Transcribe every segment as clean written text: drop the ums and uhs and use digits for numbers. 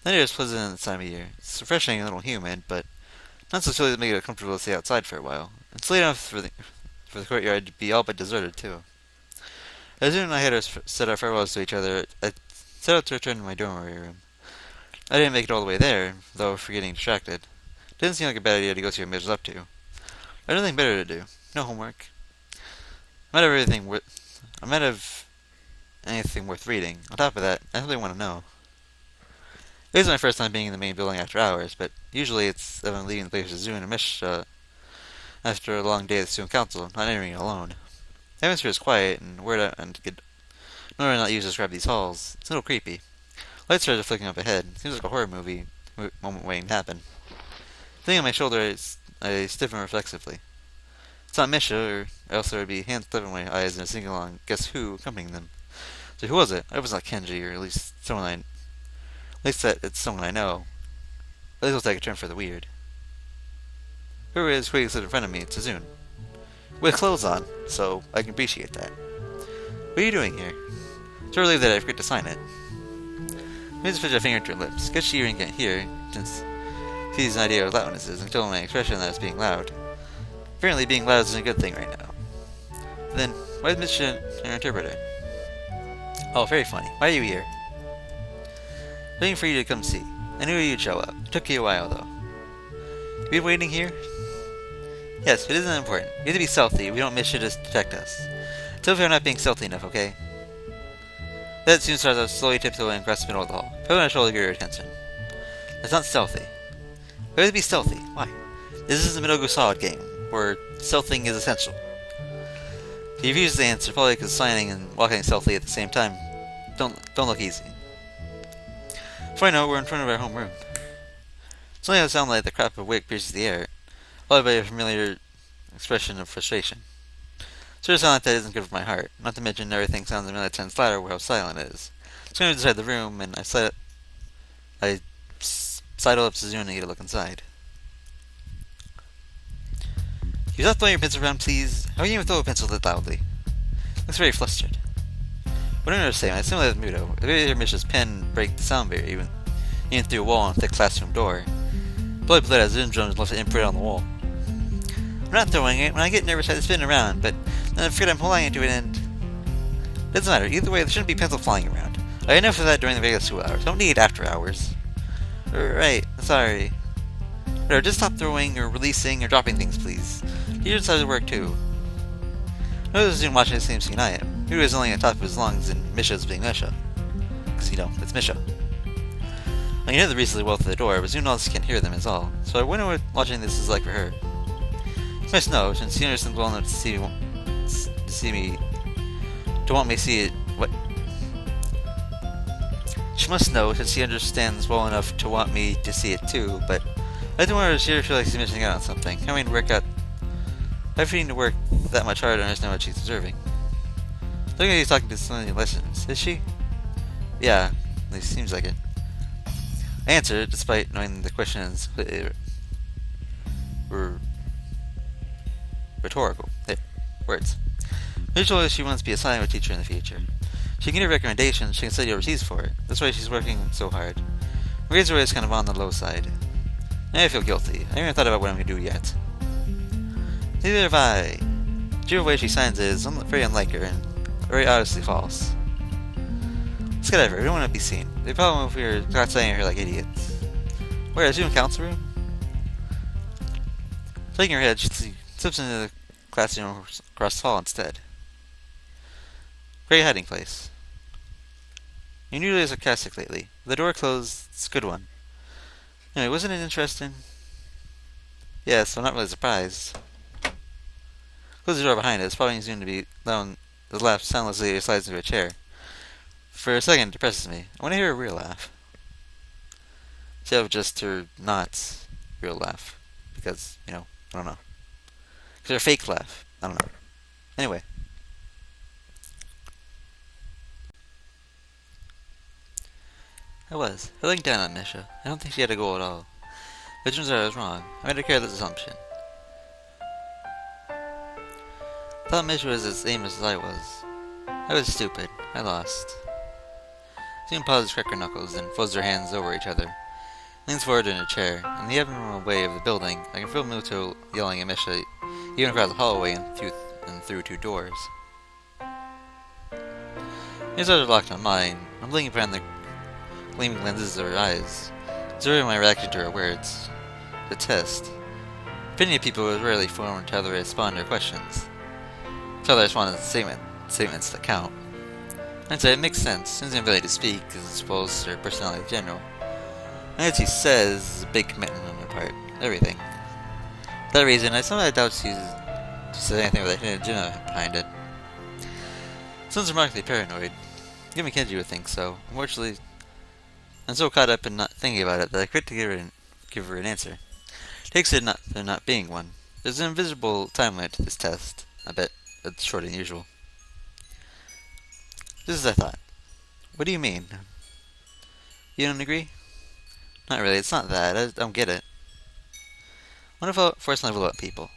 The air is pleasant this time of year. It's refreshing and a little humid, but not so chilly to make it comfortable to stay outside for a while. It's late enough for the courtyard to be all but deserted, too. As soon as I had said our farewells to each other, I set out to return to my dormitory room. I didn't make it all the way there, though, for getting distracted. Didn't seem like a bad idea to go see what Mitch was up to. I had nothing better to do. No homework. I might have everything worth. I might have anything worth reading. On top of that, I really want to know. It is my first time being in the main building after hours, but usually it's I'm leaving the place with Shizune and Mish after a long day at the student council, not entering it alone. The atmosphere is quiet, and word out and good. Normally not used to describe these halls. It's a little creepy. Lights started flicking up ahead. Seems like a horror movie moment waiting to happen. Thing on my shoulder, I stiffen reflexively. It's not Misha, or else there would be hands clapping my eyes and a sing along Guess Who accompanying them. So who was it? I was not Kenji, or at least that it's someone I know. At least it'll take a turn for the weird. Whoever it is who stood in front of me, it's Shizune. With clothes on, so I can appreciate that. What are you doing here? So relieved that I forget to sign it. I just put a finger to her lips. Guess she even can't hear, since she has an idea of what loudness is, until my expression that it's being loud. Apparently being loud isn't a good thing right now. Then, why is Misha an interpreter? Oh, very funny. Why are you here? Waiting for you to come see. I knew you'd show up. It took you a while, though. You been waiting here? Yes, it isn't important. We have to be stealthy. We don't miss you to detect us. Tell if you're not being stealthy enough, okay? That soon starts out slowly tiptoeing across the middle of the hall. Put on a shoulder to get your attention. That's not stealthy. We have to be stealthy. Why? This is the Middle Solid game, where stealthing is essential. If you've used the answer, probably because signing and walking stealthily at the same time don't look easy. Before I know it, we're in front of our home room. Suddenly, it sounds like the crap of wig pierces the air, followed by a familiar expression of frustration. Sort of sound like that isn't good for my heart. Not to mention everything sounds a million times louder where how silent it is. It's going to inside the room, and I sidle up to Shizune and get a look inside. Can you stop throwing your pencil around, please? How are you even throw a pencil that loudly? Looks very flustered. What I'm saying, I similar to Muto. If you hear Misha's pen break the sound barrier, even through a wall on a thick classroom door. Probably played as Zoom drums left an imprint on the wall. I'm not throwing it. When I get nervous, I spin around, but then I forget I'm holding into it and... Doesn't matter. Either way, there shouldn't be pencil flying around. I had enough of that during the regular school hours. Don't need it after hours. Right. Sorry. Whatever, just stop throwing or releasing or dropping things, please. Teachers have to work too. I was Zoom watching the same scene I am. He was only on top of his lungs and Misha's being Misha. Because, it's Misha. I know the recently well through the door, but Zoom else can't hear them is all. So I wonder what watching this is like for her. She must know, since she understands well enough to see me, to want me to see it. What? She must know, since she understands well enough to want me to see it too. But I don't want her to feel like she's missing out on something. Having to work that much harder to understand what she's observing. Looking like he's talking to someone lessons. Is she? Yeah, at least seems like it. I answered, despite knowing the questions were rhetorical. There, words. Usually she wants to be a science teacher in the future. She can give recommendations, she can study overseas for it. That's why she's working so hard. Her grades are always kind of on the low side. Now I feel guilty. I haven't even thought about what I'm going to do yet. Neither have I. The sheer way she signs it is very unlike her and very obviously false. Let's get over. We don't want to be seen. The problem if we were not saying her like idiots. Where is student council room? Shaking her head, she slips into the classroom across the hall instead. Great hiding place. You're usually sarcastic lately. The door closed. It's a good one. Anyway, wasn't it interesting? Yes, I'm not really surprised. Close the door behind us, probably soon to be down the laugh soundlessly slides into a chair. For a second, it depresses me. I want to hear a real laugh. Instead of just her not real laugh. Because, I don't know. Because her fake laugh. I don't know. Anyway. I looking down on Misha. I don't think she had a goal at all. But it turns out I was wrong. I made a careless assumption. I thought Misha was as aimless as I was. I was stupid. I lost. Shizune pauses, crack her knuckles, and folds her hands over each other. Leans forward in her chair. In the abnormal way of the building, I can feel Muto yelling at Misha, even across the hallway and through 2 doors. His eyes are locked on mine. I'm blinking behind the gleaming lenses of her eyes, observing my reaction to her words. The test. Opinion of people is rarely formed to how they respond to her questions. It's how they respond to statements that count. I'd say it makes sense, since the ability to speak is exposed to her personality in general. And she says is a big commitment on her part. Everything. For that reason, I sometimes doubt she says anything with a hidden agenda behind it. Sounds remarkably paranoid. Even Kenji would think so. Unfortunately, I'm so caught up in not thinking about it that I quit to give her an answer. It takes it there not being one. There's an invisible time limit to this test. I bet it's shorter than usual. Just as I thought. What do you mean? You don't agree? Not really, it's not that. I don't get it. What if I force level about people?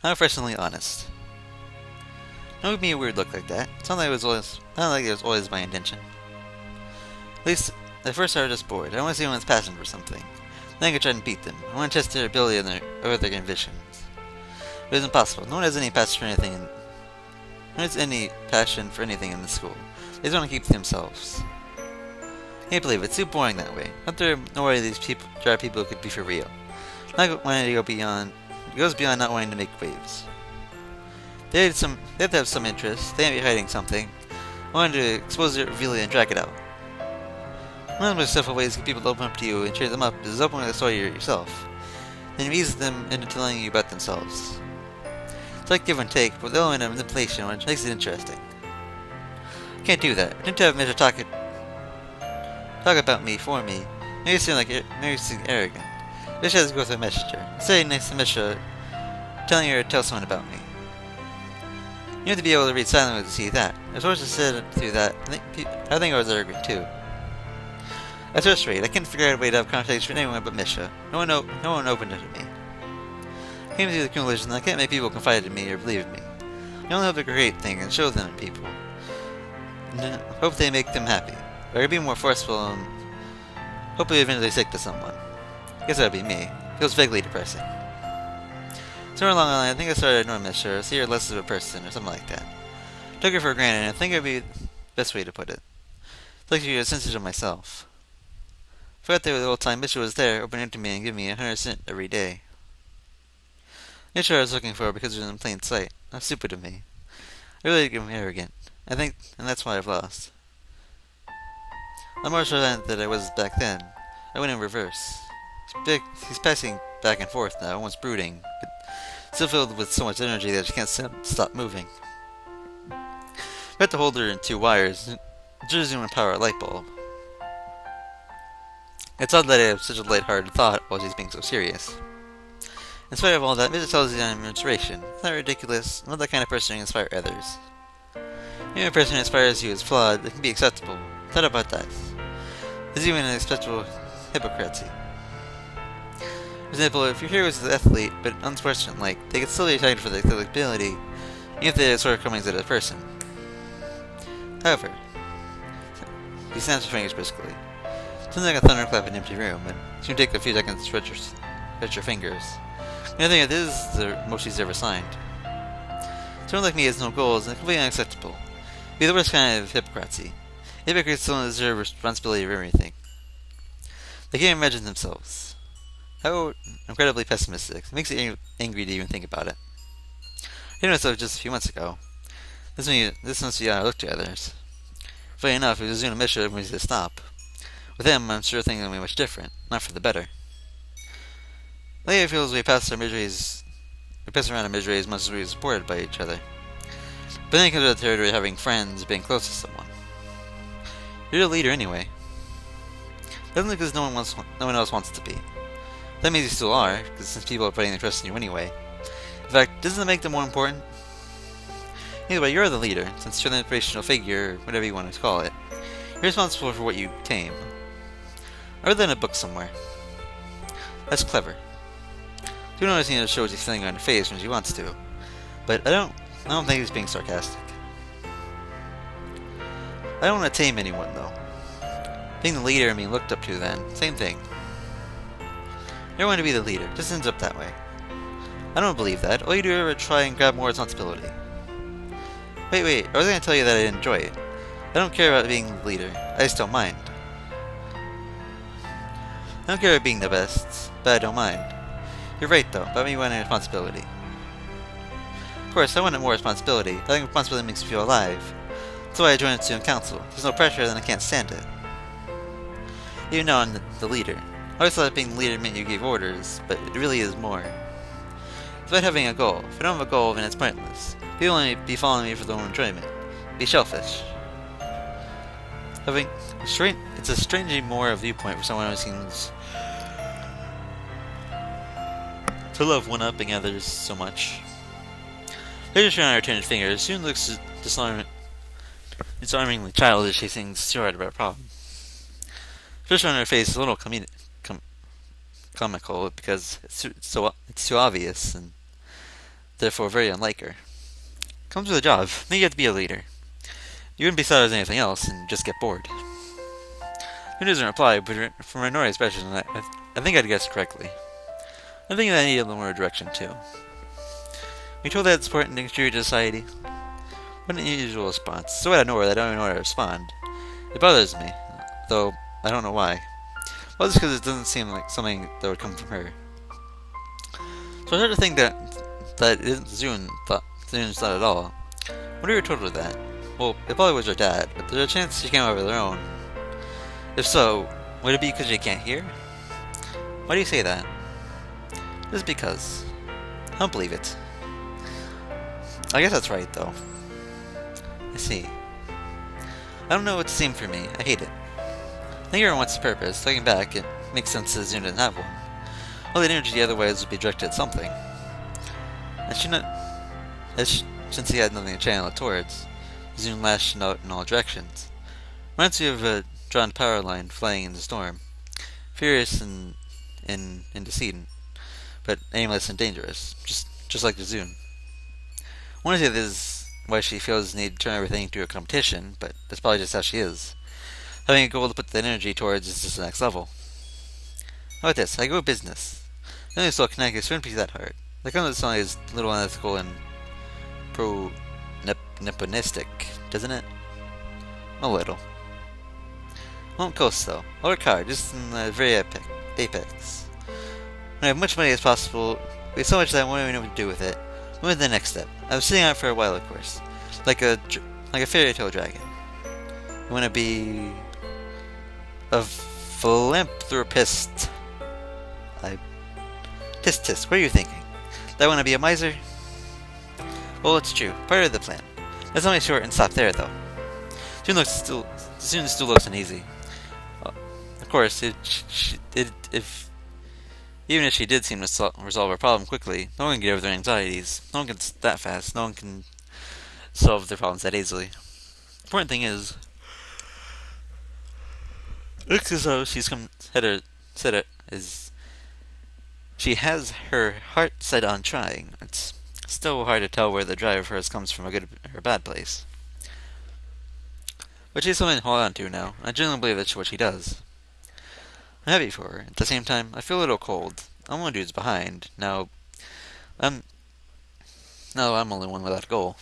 I'm personally honest. Don't give me a weird look like that. It's not like it was always my intention. At least, at first I was just bored. I want to see anyone's passion for something. Then I can try and beat them. I want to test their ability or their convictions. But it's impossible. No one has any passion for anything. No one has any passion for anything in the school. They just want to keep to themselves. I can't believe it. It's too boring that way. Not there no way these dry people could be for real. Not wanting to go beyond. It goes beyond not wanting to make waves. They have to have some interest. They might be hiding something. I wanted to expose it, reveal it, and drag it out. One of the most simple ways to get people to open up to you and cheer them up is opening the story yourself. Then you ease them into telling you about themselves. It's like give and take, but with the element of manipulation, which makes it interesting. I can't do that. I need to have Misha talk about me for me. Maybe it seems arrogant. Misha has to go through a messenger. Sitting next to Misha, telling her to tell someone about me. You have to be able to read silently to see that. I was forced to sit through that. I think I was arrogant too. At first rate, I couldn't figure out a way to have conversation with anyone but Misha. No one opened it to me. I came to the conclusion that I can't make people confide in me or believe in me. I only have to create things and show them to people. And hope they make them happy. Or I could be more forceful and hopefully eventually sick to someone. I guess that would be me. It feels vaguely depressing. Somewhere along the line, I think I started ignoring Misha, or see her less of a person, or something like that. Took her for granted, and I think it would be the best way to put it. It's like she was sensitive to myself. I forgot that the whole time Misha was there, opening up to me and giving me 100% every day. Misha I was looking for because it was in plain sight. That's stupid of me. I really am arrogant. I think, and that's why I've lost. I'm more sure than I was back then. I went in reverse. He's passing back and forth now, almost brooding, but still filled with so much energy that she can't stop moving. I had to hold her in 2 wires, Shizune would power a light bulb. It's odd that I have such a light-hearted thought while she's being so serious. In spite of all that, Misha tells you I'm an inspiration. It's not ridiculous. I'm not that kind of person to inspire others. Even a person who inspires you is flawed. It can be acceptable. Thought about that. There's even an acceptable hypocrisy. For example, if your hero is an athlete, but unsportsmanlike, they can still be attacked for their athletic ability, even if they have shortcomings as a person. However, he snaps her fingers briskly. Sounds like a thunderclap in an empty room, and it should take a few seconds to stretch your fingers. The other thing, this is the most she's ever signed. Someone like me has no goals, and completely unacceptable. Be the worst kind of hypocrisy. Hypocrites don't deserve responsibility for everything. They can't imagine themselves. How incredibly pessimistic. It makes you angry to even think about it. I hit myself just a few months ago. This must be how I look to others. Funny enough, if Shizune and Misha brings me to stop. With him, I'm sure things will be much different, not for the better. Lately, it feels we pass around our misery as much as we are supported by each other. But then it comes to the territory of having friends, being close to someone. You're the leader anyway. Definitely because no one else wants to be. That means you still are, because since people are putting their trust in you anyway. In fact, doesn't that make them more important? Either way, you're the leader, since you're the inspirational figure, or whatever you want to call it. You're responsible for what you tame. I read that in a book somewhere. That's clever. Do notice he shows he's feeling on her face when she wants to, but I don't think he's being sarcastic. I don't want to tame anyone though. Being the leader and being looked up to then, same thing. Never want to be the leader, just ends up that way. I don't believe that. All you do is try and grab more responsibility. Wait, I was going to tell you that I enjoy it. I don't care about being the leader, I just don't mind. I don't care about being the best, but I don't mind. You're right though, about me wanting responsibility. Of course, I wanted more responsibility. I think responsibility makes me feel alive. That's why I joined the student council. There's no pressure, then I can't stand it. Even though I'm the leader. I always thought being the leader meant you gave orders, but it really is more. It's about having a goal. If you don't have a goal, then it's pointless. People only be following me for their own enjoyment. Be selfish. It's a strangely more viewpoint for someone who seems to love one-upping others so much. They're just around her turned fingers. Soon looks disarmingly childish. She thinks too hard about a problem. First on her face is a little comical because it's too obvious and therefore very unlike her. Comes with a job. Then you have to be a leader. You wouldn't be thought as anything else and just get bored. Who doesn't reply, but from her annoying expression, I think I'd guessed correctly. I think I need a little more direction too. We told that it's important to contribute to society. What an unusual response. So out of nowhere, I don't even know how to respond. It bothers me, though I don't know why. Well, just because it doesn't seem like something that would come from her. So I started to think that it isn't Zune's thought at all. What are you told with that? Well, it probably was her dad, but there's a chance she came up with her own. If so, would it be because she can't hear? Why do you say that? Just because. I don't believe it. I guess that's right, though. I see. I don't know what to seem for me. I hate it. I think everyone wants a purpose. Looking back, it makes sense that Zune didn't have one. All the energy otherwise would be directed at something. Since he had nothing to channel it towards, Zune lashed out in all directions. Reminds me of a drawn power line flying in the storm. Furious and indecedent, but aimless and dangerous. Just like the Zune. I want to say this is why she feels the need to turn everything into a competition, but that's probably just how she is. Having a goal to put the energy towards is just the next level. How about this? I go business. The only still connected shouldn't be that hard. Like I know this song is a little unethical and nepotistic, doesn't it? A little. I won't coast though. I'll work hard, just in the very apex. When I have much money as possible, we have so much that I won't even know what to do with it. What is the next step? I was sitting on it for a while, of course. Like a fairy tale dragon. I want to be a philanthropist. Tisk, what are you thinking? Do I want to be a miser? Well, it's true. Part of the plan. Let's only short and stop there, though. June still looks uneasy. Of course, even if she did seem to resolve her problem quickly, no one can get over their anxieties. No one can that fast. No one can solve their problems that easily. The important thing is, it looks as though she has her heart set on trying. It's still hard to tell where the drive of hers comes from, a good or a bad place. But she's something to hold on to now. I genuinely believe that's what she does. I'm happy for her. At the same time, I feel a little cold. I'm one dude's behind. Now I'm only one without a goal.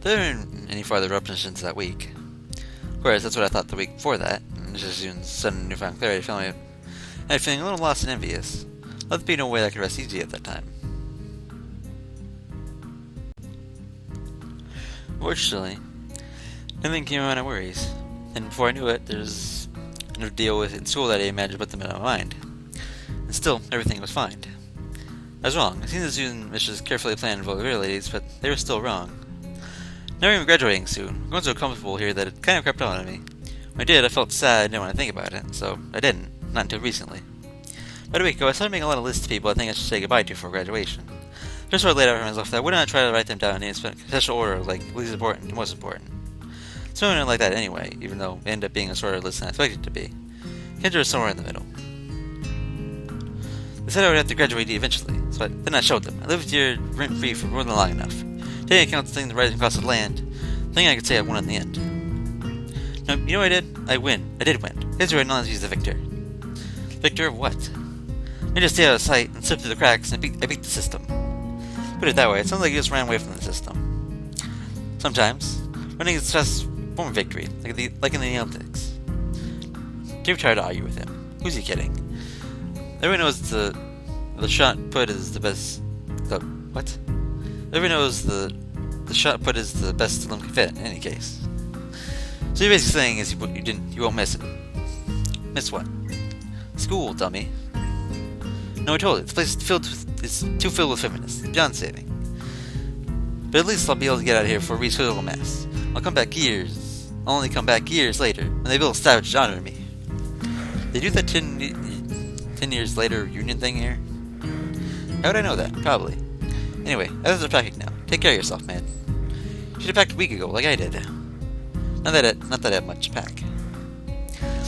There weren't any farther eruptions that week. Of course, that's what I thought the week before that. And just June's sudden newfound clarity, I had feeling a little lost and envious. Let there be no way I could rest easy at that time. Fortunately, nothing came of my worries, and before I knew it, there's no deal with in school that I imagined put them in my mind. And still, everything was fine. I was wrong. I seen the student missions carefully planned vulnerabilities, but they were still wrong. Never even graduating soon. I'm going so comfortable here that it kind of crept on me. When I did, I felt sad and didn't want to think about it, so I didn't. Not until recently. About a week ago, I started making a lot of lists of people I think I should say goodbye to for graduation. Just sort of laid out for myself that I would not try to write them down in special order, like least important to most important. So So not like that anyway, even though it ended up being a shorter list than I expected it to be. Kendra was somewhere in the middle. They said I would have to graduate eventually, so then I showed them. I lived here rent-free for more than long enough. Taking account of the rising cost of land, I think I could say I won in the end. Now, you know what I did? I did win. Here's where I acknowledge he's the victor. Victor of what? I just stay out of sight and slip through the cracks and I beat the system. Put it that way, it sounds like you just ran away from the system. Sometimes, winning is just a form of victory, like in the Olympics. Too tired to argue with him. Who's he kidding? Everyone knows the shot put is the best. What? Everyone knows the shot put is the best Olympic fit in any case. So you're basically saying is you won't miss it. Miss what? School, dummy. No, I told you, this place is too filled with feminists. Beyond saving. But at least I'll be able to get out of here for a reach critical mass. I'll only come back years later, when they build a savage genre to me. They do that 10 years later reunion thing here? How would I know that? Probably. Anyway, others are packing now. Take care of yourself, man. You should have packed a week ago, like I did. Not that I have much to pack.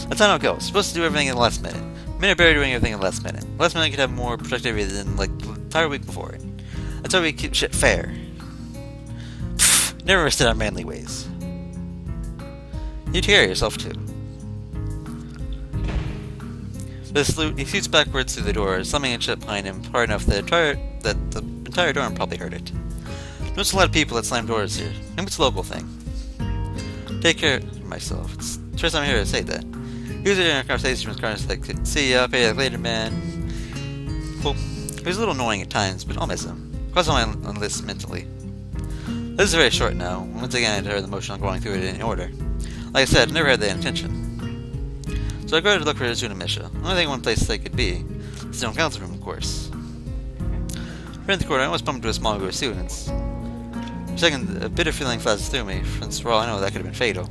That's not how it goes. Supposed to do everything in the last minute. Men are better doing everything in the last minute. The last minute could have more productivity than like the entire week before it. That's why we keep shit fair. Pfft, never rested on manly ways. You take care of yourself too. He shoots backwards through the door, slamming it shut behind him hard enough that the entire dorm probably heard it. There's a lot of people that slam doors here. Maybe it's a local thing. Take care of myself. It's the first time I hear her say that. Usually in our conversation with Carnes like, see ya, pay you later, man. Well, he was a little annoying at times, but I'll miss him. Cross on my list mentally. This is very short now. Once again, I heard the motion of going through it in order. Like I said, I never had that intention. So I go to look for Shizune and Misha. The only thing one place they could be is the council room, of course. Right in the corner, I almost bumped into a small group of students. For a second, a bitter feeling flashes through me, since for all I know, that could have been fatal.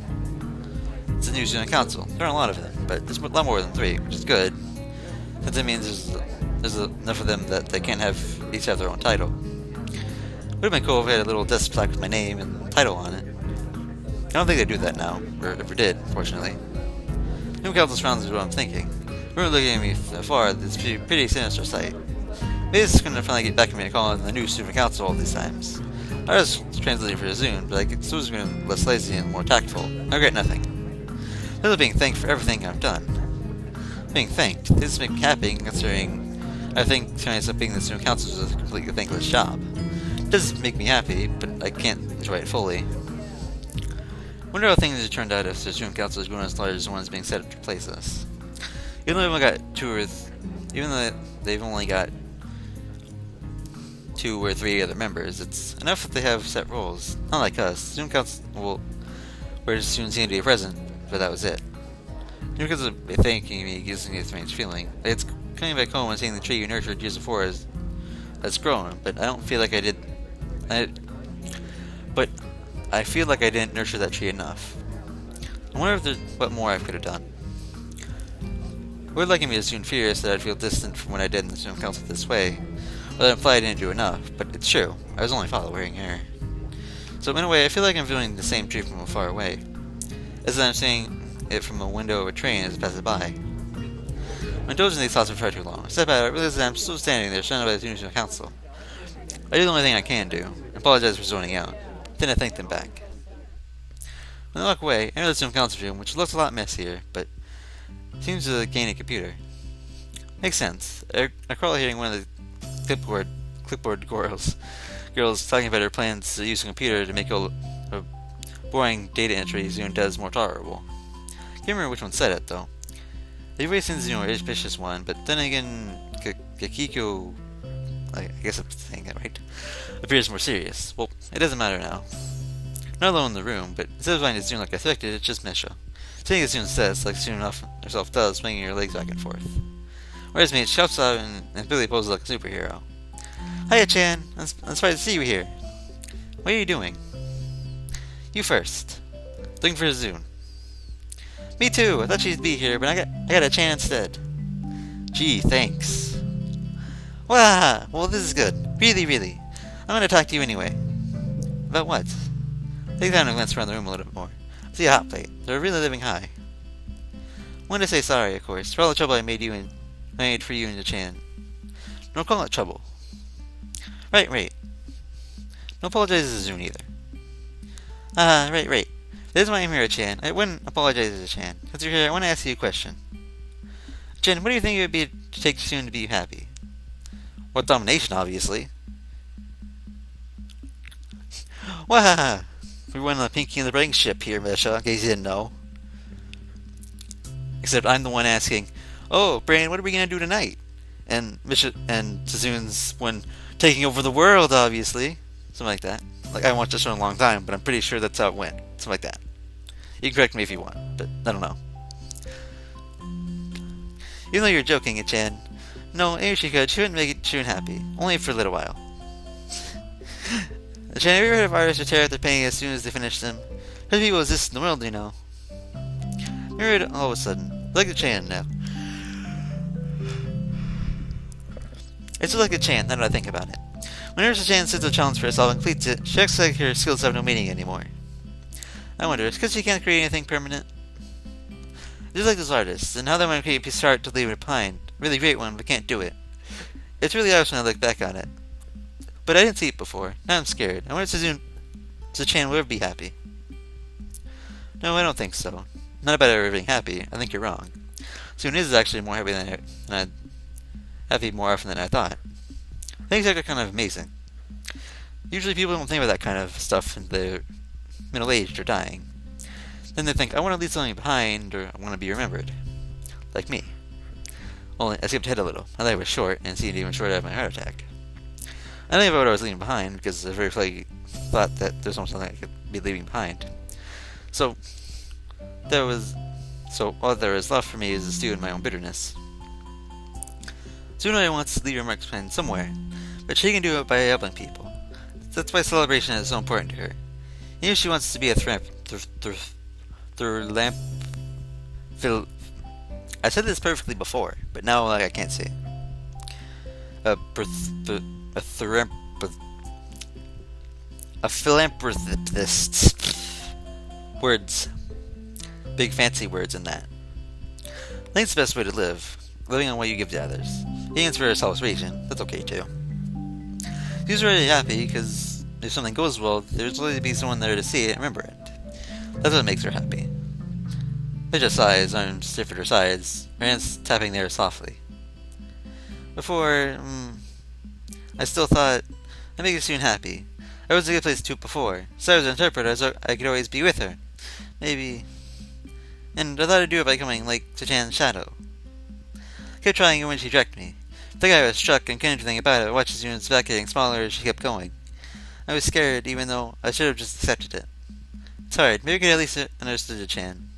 It's a new student council. There aren't a lot of them, but there's a lot more than 3, which is good. Since it means there's enough of them that they can't each have their own title. It would have been cool if I had a little desk plaque with my name and title on it. I don't think they do that now, or ever did, fortunately. New council surrounds is what I'm thinking. Everyone looking at me afar, it's a pretty sinister sight. Maybe this is going to finally get back at me to call in the new student council all these times. I was translating for Shizune, but I could still been less lazy and more tactful. I regret nothing. This is being thanked for everything I've done. Being thanked. This makes me happy, considering I think turning up being this new council is a completely thankless job. It does make me happy, but I can't enjoy it fully. Wonder how things have turned out if the student council is growing as large as the ones being set up to replace us. Even though they've only got 2 or 3 other members, it's enough if they have set roles. Not like us. Student council where students seem to be present, but that was it. Student council thanking me gives me a strange feeling. It's coming back home and seeing the tree you nurtured years before that's grown, but I don't feel like I did. But I feel like I didn't nurture that tree enough. I wonder if there's what more I could have done. It would like me to soon furious that I'd feel distant from what I did in the student council this way, or that implied I didn't do enough, but it's true. I was only following her. So in a way, I feel like I'm viewing the same tree from far away, as I'm seeing it from a window of a train as it passes by. When indulging these thoughts for far too long, I step out, I realize that I'm still standing there, surrounded by the student council. I do the only thing I can do, and apologize for zoning out. Then I thank them back. When I walk away, I enter the student council room, which looks a lot messier, but seems to gain a computer. Makes sense. I recall hearing one of the clipboard girls talking about her plans to use a computer to make a boring data entry Shizune does more tolerable. Can't remember which one said it though. Everybody seems to a vicious one, but then again, Kakiko, I guess I'm saying that right, appears more serious. Well, it doesn't matter now. Not alone in the room, but instead of finding Shizune like I expected, it's just Misha. Saying as Shizune says, like Shizune herself does, swinging her legs back and forth. Whereas me, it shouts out and Billy poses like a superhero. Hiya, Chan! I'm surprised to see you here. What are you doing? You first. Looking for Shizune. Me too! I thought she'd be here, but I got a Chan instead. Gee, thanks. Wow! Well, this is good. Really, really. I'm gonna talk to you anyway. About what? Take time to glance around the room a little bit more. See a hot plate. They're really living high. I want to say sorry, of course, for all the trouble I made for you and the Chan. Don't call it trouble. Right. Don't apologize to Zune either. Right. This is why I'm here, Chan. I wouldn't apologize to Chan. Since you're here, I want to ask you a question. Chan, what do you think it would be to take Shizune to be happy? Well, domination, obviously. Wah! We won the Pinky and the Brain ship here, Misha, in case you didn't know. Except I'm the one asking, oh, Brain, what are we going to do tonight? And Misha and Shizune's one taking over the world, obviously. Something like that. Like, I haven't watched this show in a long time, but I'm pretty sure that's how it went. Something like that. You can correct me if you want, but I don't know. Even though you're joking, Chan. No, maybe she wouldn't make Shizune happy. Only for a little while. Chan, have you ever heard of artists who tear out their painting as soon as they finish them? How many people exist in the world, you know? I heard all of a sudden. Like the Chan now. It's just like the Chan, now that I think about it. Whenever Chan sets a challenge for herself and completes it, she acts like her skills have no meaning anymore. I wonder, it's because she can't create anything permanent? Just like those artists, and how they want to create a piece of art to leave it behind. Really great one, but can't do it. It's really obvious when I look back on it. But I didn't see it before. Now I'm scared. I wonder if Chan will ever be happy. No, I don't think so. Not about her being happy. I think you're wrong. Shizune is actually more happy happy more often than I thought. Things are kind of amazing. Usually people don't think about that kind of stuff when they're middle-aged or dying. Then they think, I want to leave something behind, or I want to be remembered. Like me. Only, I skipped ahead a little. I thought I was short, and seemed even shorter after my heart attack. I don't know what I was leaving behind, because I very clearly thought that there's something I could be leaving behind. So all there is left for me is to stew in my own bitterness. Shizune wants to leave her marks behind somewhere, but she can do it by helping people. That's why celebration is so important to her. Even if she wants to be a I said this perfectly before, but now I can't say it. A philanthropist. Words. Big fancy words in that. I think it's the best way to live. Living on what you give to others. Even for a selfish reason, that's okay too. She's really happy because if something goes well, there's likely to be someone there to see it and remember it. That's what makes her happy. Misha sighs, arms stiff at her sides, her hands tapping there softly. Before, I still thought I'd make Shizune happy. I was a good place to do it before. So I was an interpreter, so I could always be with her. Maybe. And I thought I'd do it by becoming like Chan's shadow. I kept trying it when she directed me. I think I was struck and couldn't do anything about it. I watched Shizune's back getting smaller as she kept going. I was scared, even though I should have just accepted it. It's hard. Maybe I could at least understood Chan.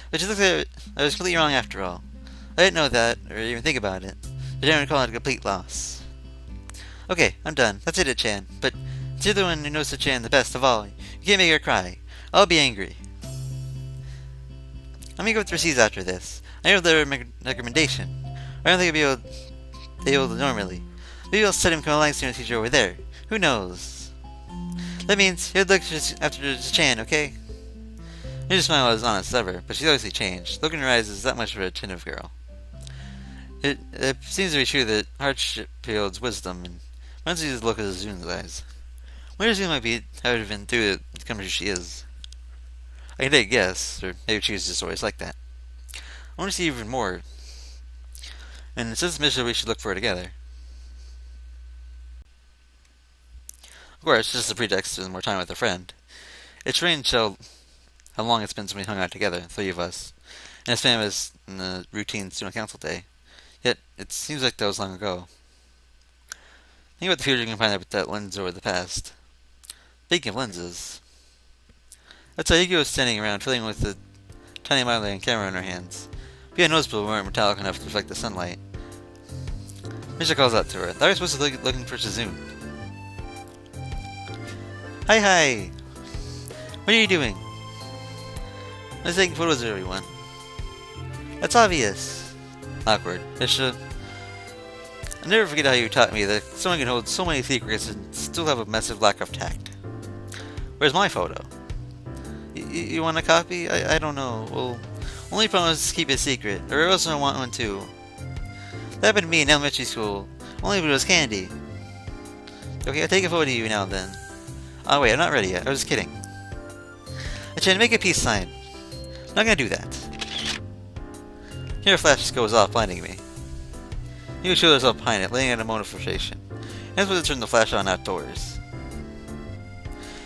But just look at it, I was completely wrong after all. I didn't know that, or even think about it. I didn't recall it a complete loss. Okay, I'm done. That's it, Chan. But you're the one who knows Chan the best of all. You can't make her cry. I'll be angry. I'm gonna go through C's after this. I know their recommendation. I don't think I'll be able to normally. Maybe I'll set him come along soon teacher over there. Who knows? That means he'll look after Chan, okay? Her smile was honest as ever, but she's obviously changed. Look in her eyes is that much of a tentative girl. It seems to be true that hardship yields wisdom, and once you just look at Shizune's eyes. Where Shizune might be, how it have been through it to come who she is. I can take a guess, or maybe she's just always like that. I want to see even more. And since Misha, we should look for her together. Of course, just a pretext to spend more time with a friend. It's strange how long it's been since we hung out together, the three of us, and as famous in the routine student council day. Yet, it seems like that was long ago. Think about the future you can find out with that lens over the past. Speaking of lenses, that's how Yuki was standing around, fiddling with the tiny modeling camera in her hands. We had noticeable we weren't metallic enough to reflect the sunlight. Misha calls out to her. Thought I was supposed to be looking for Shizune. Hi! What are you doing? I was taking photos of everyone. That's obvious. Awkward. Misha. I'll never forget how you taught me that someone can hold so many secrets and still have a massive lack of tact. Where's my photo? You You want a copy? I don't know. Well, only promise to keep it secret, or else I want one too. That happened to me in elementary school. Only if it was candy. Okay, I'll take a photo of you now then. Oh wait, I'm not ready yet. I was just kidding. I tried to make a peace sign. I'm not gonna do that. Here a flash just goes off, blinding me. You show yourself behind it, laying out a moment of frustration. I'm supposed to turn the flash on outdoors.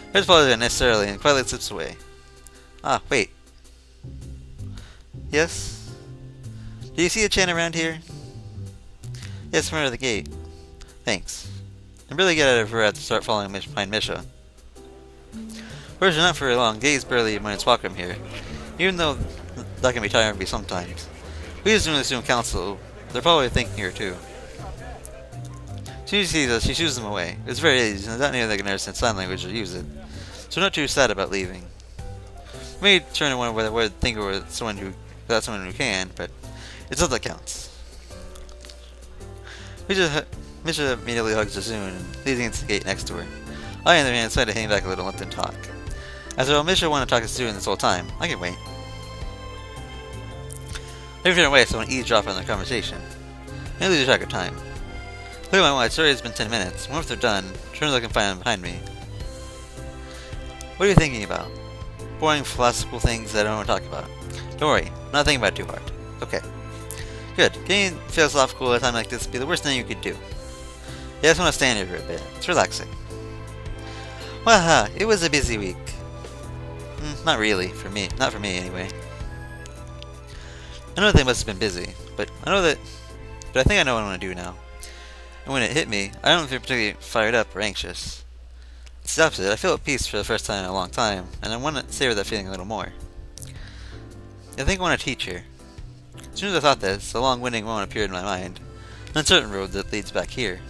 I just followed it unnecessarily, and quietly slips away. Ah, wait. Yes? Do you see a Chan around here? Yes, from under the gate. Thanks. I'm really good at it for her to start following behind Misha. First, not for very long. Gate's barely a minute's walk from here. Even though that can be tiring me sometimes. We just doing the student council. They're probably thinking her too. As soon as she sees us, she shoos them away. It's very easy, and not anyone that can understand sign language or use it. So we're not too sad about leaving. We may turn to one where we think we're someone who can, but it's all that counts. Misha immediately hugs Shizune and leads against the gate next to her. I, on the other hand, decided to hang back a little and let them talk. After all, Misha wanted to talk to Shizune this whole time. I can wait. They're different ways, so I want to eavesdrop on their conversation. I lose track of time. Look at my watch, sorry it's been 10 minutes. Once they're done, turn to look and find them behind me. What are you thinking about? Boring philosophical things that I don't want to talk about. Don't worry, I'm not thinking about it too hard. Okay. Good. Getting philosophical at a time like this would be the worst thing you could do. Yeah, I just want to stand here for a bit. It's relaxing. Waha, it was a busy week. Not really, for me. Not for me, anyway. I know they must have been busy, but I think I know what I want to do now. And when it hit me, I don't feel particularly fired up or anxious. It's the opposite. I feel at peace for the first time in a long time, and I want to savor that feeling a little more. I think I want a teacher. As soon as I thought this, a long winding moment appeared in my mind, an uncertain road that leads back here.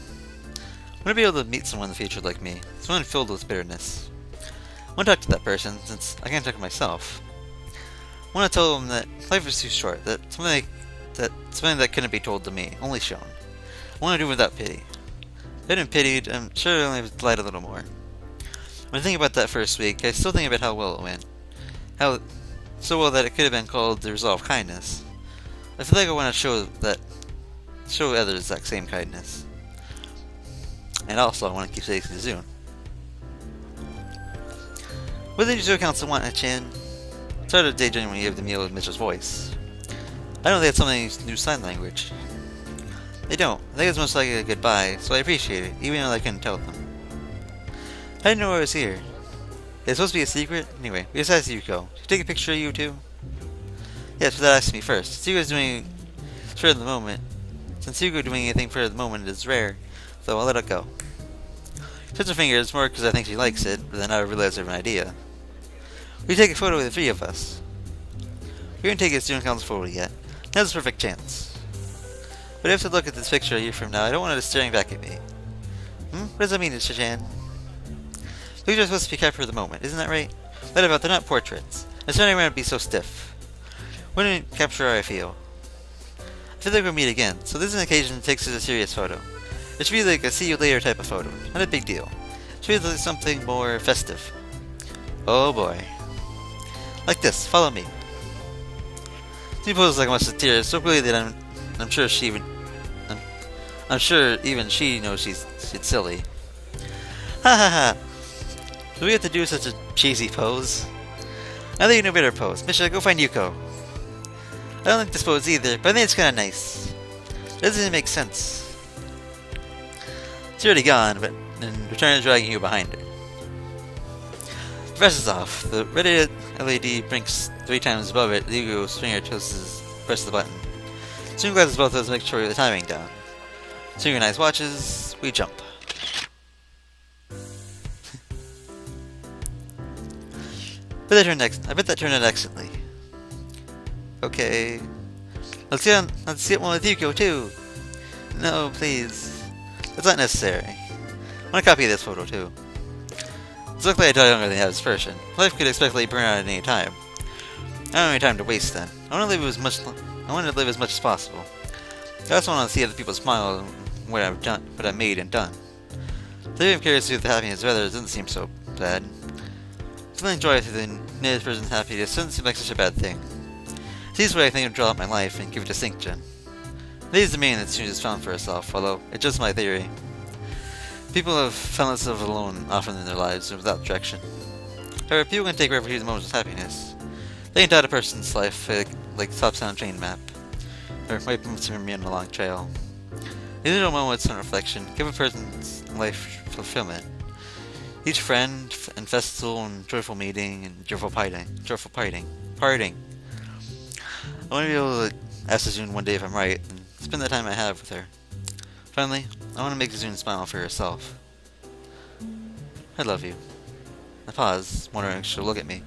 I want to be able to meet someone in the future like me, someone filled with bitterness. I want to talk to that person, since I can't talk to myself. I want to tell them that life is too short, that something that couldn't be told to me, only shown. I want to do it without pity. If I'd been pitied, I'm sure I'd only lied a little more. When I think about that first week, I still think about how well it went. How so well that it could have been called the result of kindness. I feel like I want to show others that same kindness. And also, I want to keep saying Shizune. What did your council want, Chan? It's hard to daydream when you have the meal with Mitchell's voice. I don't think it's something new sign language. They don't. I think it's most like a goodbye, so I appreciate it, even though I couldn't tell them. I didn't know I was here. It's supposed to be a secret? Anyway, we decided to go. Should I take a picture of you too? Yes, but that asked me first. Since Hugo's doing for the moment. Since Hugo doing anything for the moment is rare, so I'll let it go. She touched her fingers more because I think she likes it, but then I realized I have an idea. We take a photo of the three of us. We didn't take a student council photo yet. Now's a perfect chance. But if I look at this picture a year from now, I don't want it staring back at me. What does that mean, Shizune? Pictures are supposed to be kept for the moment, isn't that right? What about they're not portraits? I'm starting around to be so stiff. Wouldn't it capture how I feel? I feel like we'll meet again, so this is an occasion that takes us a serious photo. It should be like a see you later type of photo, not a big deal. It should be like something more festive. Oh boy. Like this, follow me. She poses like a bunch of tears, so quickly that I'm sure even she knows she's silly. Ha ha ha. Do we have to do such a cheesy pose? I think you know a better pose. Misha, go find Yuko. I don't like this pose either, but I think it's kinda nice. It doesn't even make sense. She's already gone, but in return is dragging you behind her. The rest is off. The red LED blinks 3 times above it. Yuko's finger presses the button. Synchronizes both of us to make sure we get the timing down. Synchronized watches, we jump. I bet that turned out excellently. Okay. Let's get one with Yuko too. No, please. That's not necessary. I want a copy of this photo too. It's luckily I died younger than the average person. Life could expectedly burn out at any time. I don't have any time to waste then. I want to live as much as possible. I also want to see other people smile at what I've made and done. So I'm curious to see the happiness of others doesn't seem so bad. Feeling joy through the Neither person's happiness doesn't seem like such a bad thing. It's the easiest way I think to draw out my life and give it distinction. It is the meaning that Shizune has found for herself, although it's just my theory. People have found themselves alone often in their lives and without direction. However, people can take refuge in moments of happiness. They can dot a person's life like tops on a train map, or might be on a long trail. These little moments on reflection give a person's life fulfillment. Each friend and festival and joyful meeting and joyful parting. I want to be able to ask Shizune one day if I'm right and spend the time I have with her. Finally, I want to make Shizune smile for herself. I love you. I pause, wondering if she'll look at me,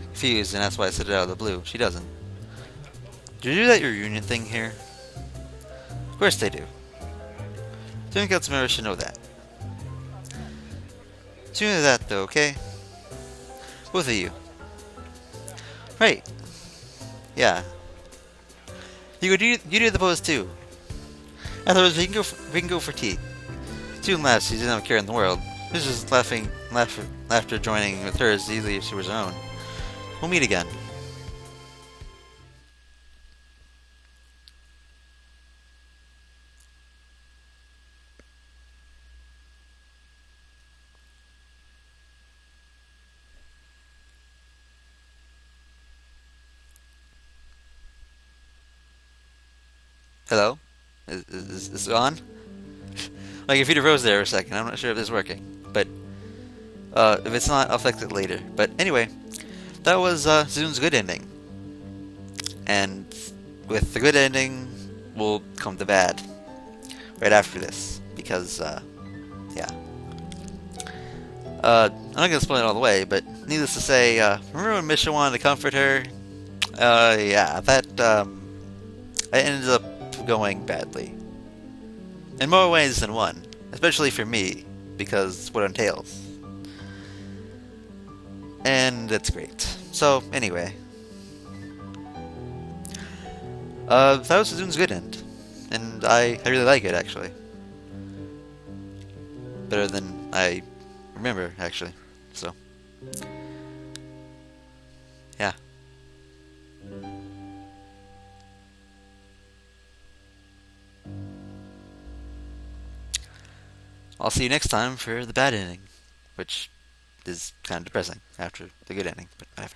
confused, and that's why I said it out of the blue. She doesn't. Do you do that reunion thing here? Of course they do. Doing Council members should know that. Sooner that though, okay? Both of you. Right. Yeah. You do the pose too. Afterwards, we can go for tea. Soon laughs. She doesn't have a care in the world. This is laughter joining with hers as easily as she was her own. We'll meet again. Hello? Is it on? Like, if you'd have rose there for a second, I'm not sure if this is working. But, if it's not, I'll fix it later. But anyway, that was, Shizune's good ending. And with the good ending will come the bad. Right after this. Because, yeah. I'm not gonna spoil it all the way, but needless to say, remember when Misha wanted to comfort her? Yeah, that, it ended up going badly. In more ways than one. Especially for me, because what it entails. And it's great. So, anyway. That was Shizune's good end. And I really like it, actually. Better than I remember, actually. So. Yeah. I'll see you next time for the bad ending. Which is kind of depressing after the good ending, but whatever.